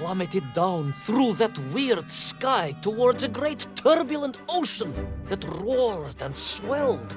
plummeted down through that weird sky towards a great turbulent ocean that roared and swelled,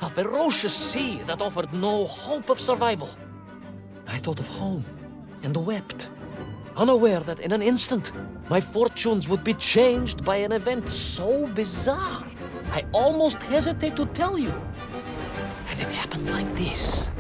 a ferocious sea that offered no hope of survival. I thought of home and wept, unaware that in an instant, my fortunes would be changed by an event so bizarre, I almost hesitate to tell you. And it happened like this.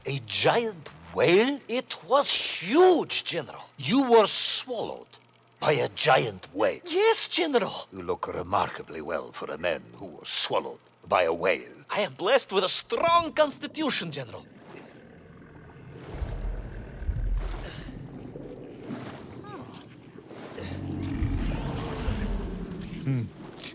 A giant whale? It was huge, General. You were swallowed by a giant whale. Yes, General. You look remarkably well for a man who was swallowed by a whale. I am blessed with a strong constitution, General.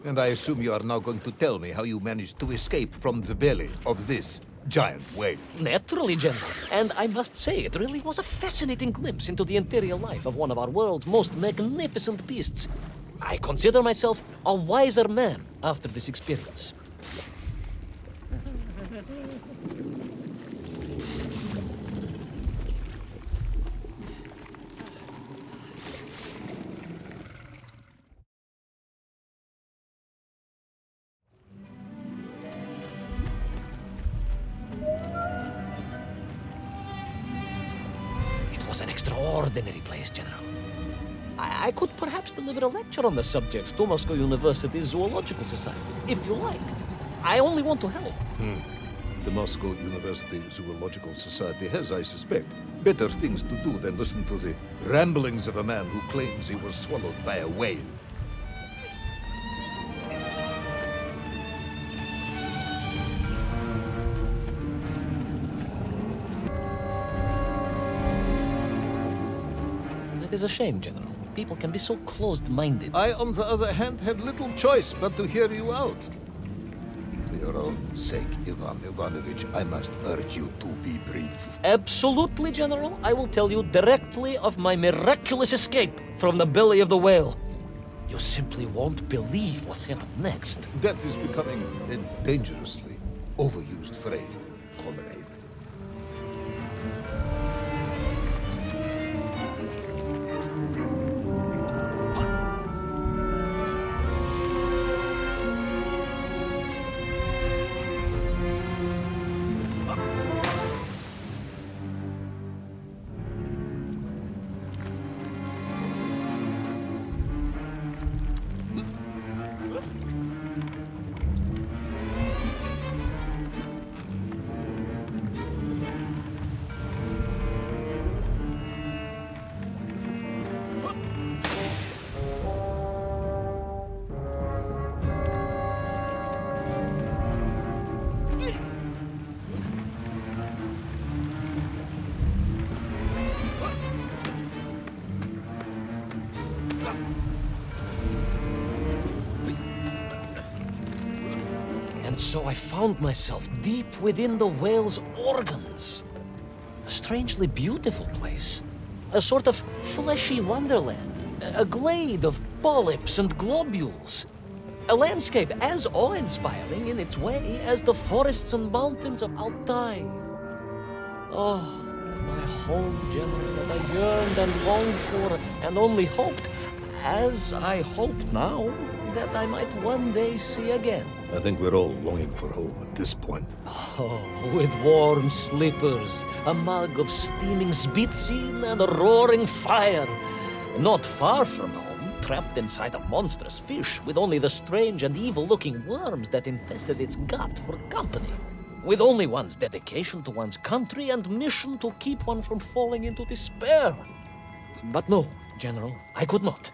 And I assume you are now going to tell me how you managed to escape from the belly of this giant whale. Naturally, General. And I must say, it really was a fascinating glimpse into the interior life of one of our world's most magnificent beasts. I consider myself a wiser man after this experience. It was an extraordinary place, General. I could perhaps deliver a lecture on the subject to Moscow University's Zoological Society, if you like. I only want to help. The Moscow University Zoological Society has, I suspect, better things to do than listen to the ramblings of a man who claims he was swallowed by a whale. It is a shame, General. People can be so closed-minded. I, on the other hand, have little choice but to hear you out. For your own sake, Ivan Ivanovich, I must urge you to be brief. Absolutely, General. I will tell you directly of my miraculous escape from the belly of the whale. You simply won't believe what happened next. That is becoming a dangerously overused phrase, comrade. And so I found myself deep within the whale's organs. A strangely beautiful place. A sort of fleshy wonderland. A glade of polyps and globules. A landscape as awe-inspiring in its way as the forests and mountains of Altai. Oh, my home, General, that I yearned and longed for and only hoped, as I hope now, that I might one day see again. I think we're all longing for home at this point. Oh, with warm slippers, a mug of steaming Spitsin, and a roaring fire. Not far from home, trapped inside a monstrous fish with only the strange and evil-looking worms that infested its gut for company. with only one's dedication to one's country and mission to keep one from falling into despair. But no, General, I could not.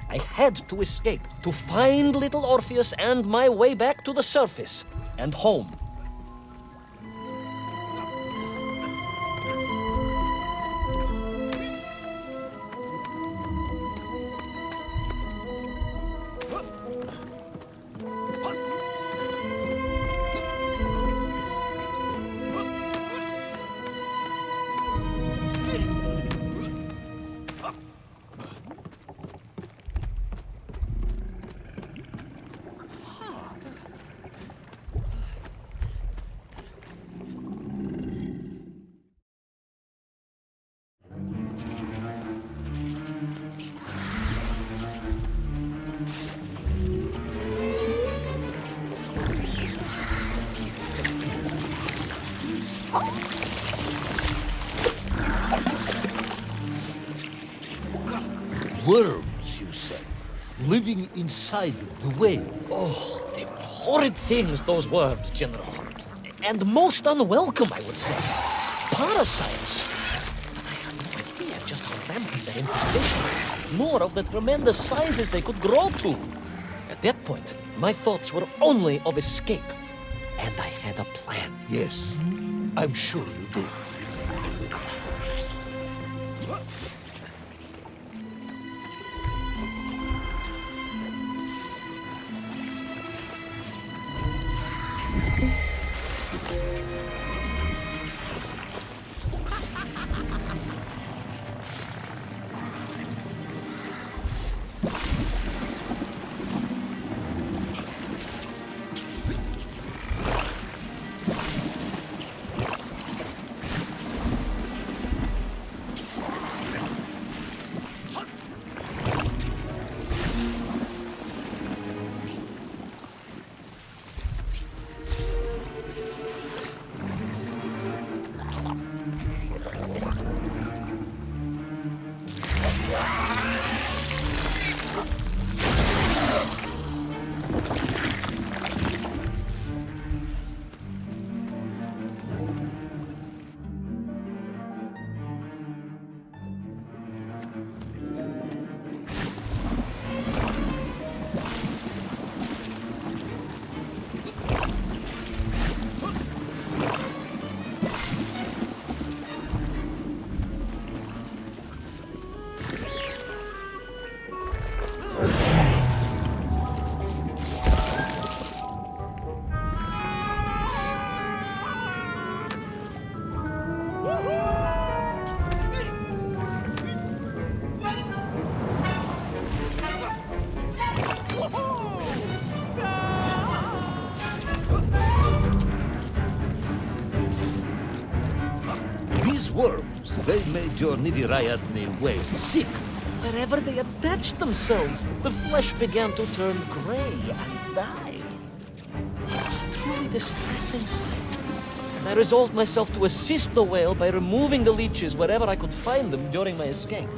I had to escape, to find little Orpheus and my way back to the surface and home. Worms, you said, living inside the whale. Oh, they were horrid things, those worms, General. And most unwelcome, I would say. Parasites. But I had no idea just how rampant their infestation was, nor of the tremendous sizes they could grow to. At that point, my thoughts were only of escape. And I had a plan. Yes, I'm sure you did. Worms, they made your Nivirayadni whale sick. Wherever they attached themselves, the flesh began to turn gray and die. It was a truly distressing sight. And I resolved myself to assist the whale by removing the leeches wherever I could find them during my escape.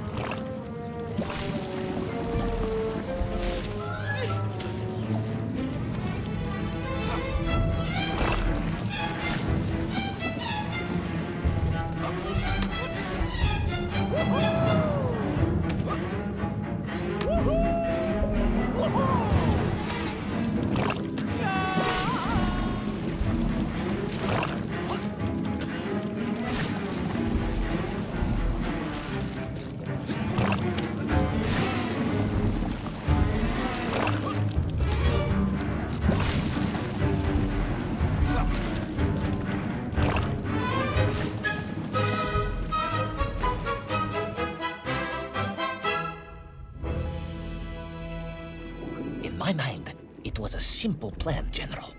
In my mind, it was a simple plan, General.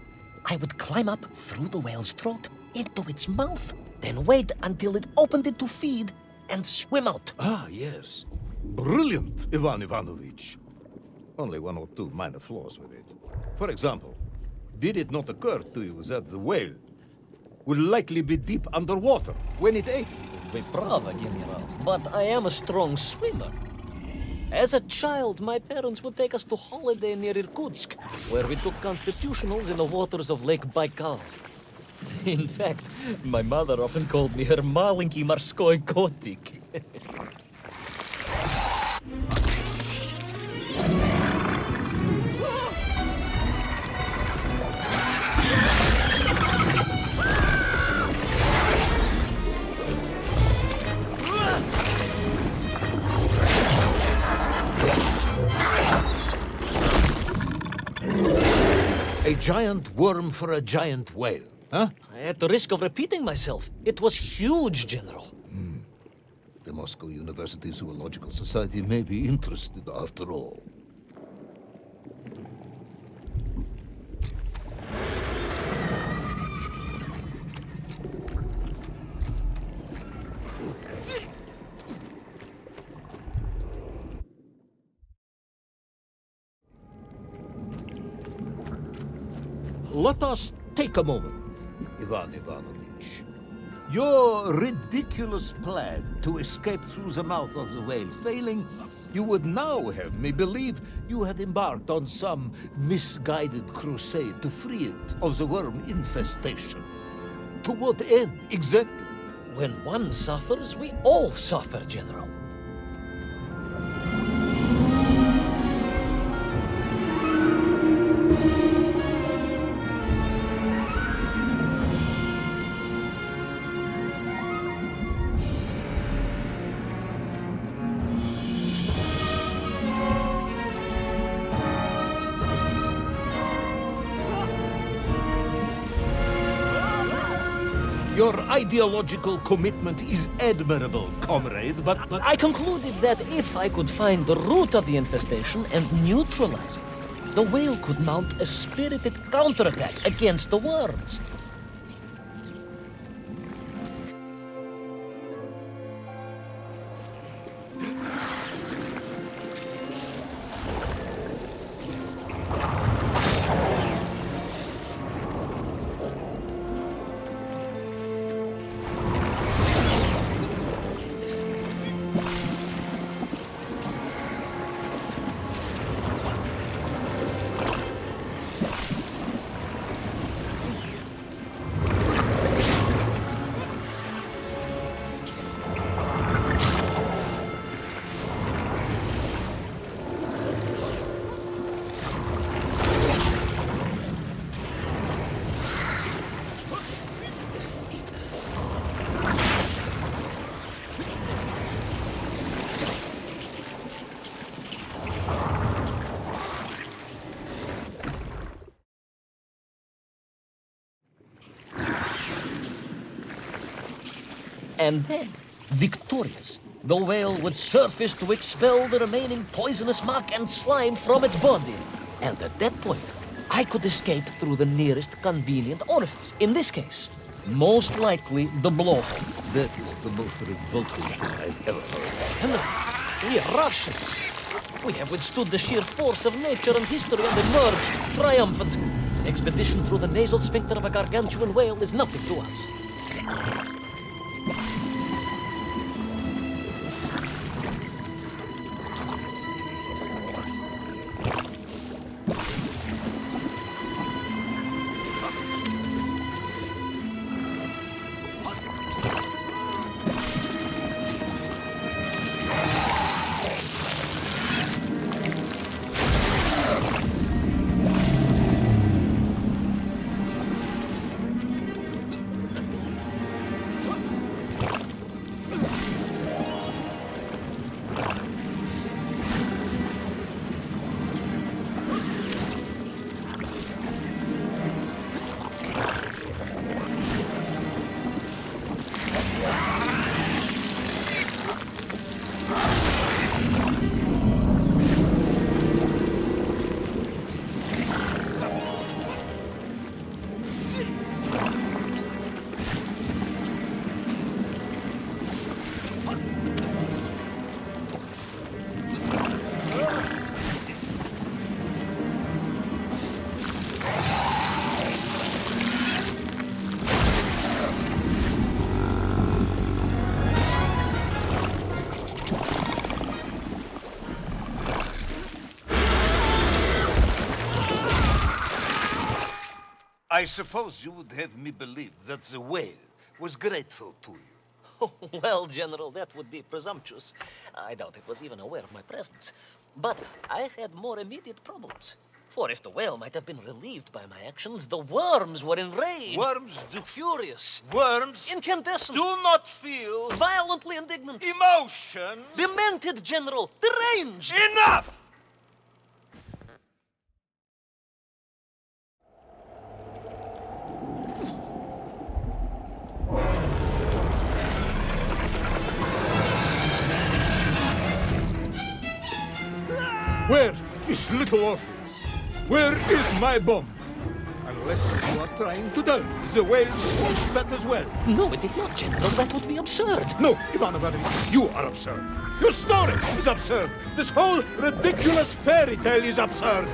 I would climb up through the whale's throat, into its mouth, then wait until it opened it to feed, and swim out. Ah, yes. Brilliant, Ivan Ivanovich. Only one or two minor flaws with it. For example, did it not occur to you that the whale will likely be deep underwater when it ate? Вы правы, General, but I am a strong swimmer. As a child, my parents would take us to holiday near Irkutsk, where we took constitutionals in the waters of Lake Baikal. In fact, my mother often called me her malinki marskoi kotik. A giant worm for a giant whale, huh? At the risk of repeating myself, it was huge, General. The Moscow University Zoological Society may be interested after all. Let us take a moment, Ivan Ivanovich. Your ridiculous plan to escape through the mouth of the whale failing, you would now have me believe you had embarked on some misguided crusade to free it of the worm infestation. To what end, exactly? When one suffers, we all suffer, General. Your ideological commitment is admirable, comrade, but... I concluded that if I could find the root of the infestation and neutralize it, the whale could mount a spirited counterattack against the worms. And then, victorious, the whale would surface to expel the remaining poisonous muck and slime from its body. And at that point, I could escape through the nearest convenient orifice. In this case, most likely the blowhole. That is the most revolting thing I've ever heard. And we are Russians. We have withstood the sheer force of nature and history and emerged triumphant. An expedition through the nasal sphincter of a gargantuan whale is nothing to us. I suppose you would have me believe that the whale was grateful to you. Oh, well, General, that would be presumptuous. I doubt it was even aware of my presence. But I had more immediate problems. For if the whale might have been relieved by my actions, the worms were enraged. Worms do... Furious. Worms Incandescent. do not feel Violently indignant. emotions. Demented, General. Deranged. Enough! Where is little Orpheus? Where is my bomb? Unless you are trying to dull me, the whale swallowed that as well. No, it did not, General. That would be absurd. No, Ivan Ivanovich, you are absurd. Your story is absurd. This whole ridiculous fairy tale is absurd.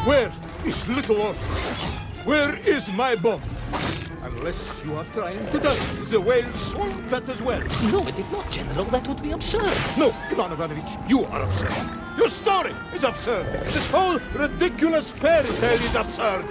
Where is little Orpheus? Where is my bomb? Unless you are trying to dull me, the whale swallowed that as well. No, it did not, General. That would be absurd. No, Ivan Ivanovich, you are absurd. Your story is absurd. This whole ridiculous fairy tale is absurd.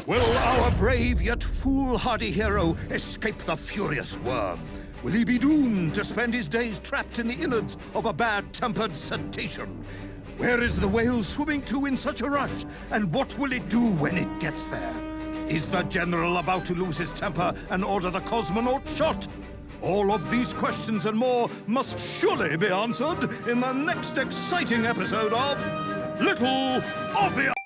Will our brave yet foolhardy hero escape the furious worm? Will he be doomed to spend his days trapped in the innards of a bad-tempered cetacean? Where is the whale swimming to in such a rush? And what will it do when it gets there? Is the general about to lose his temper and order the cosmonaut shot? All of these questions and more must surely be answered in the next exciting episode of Little Orpheus!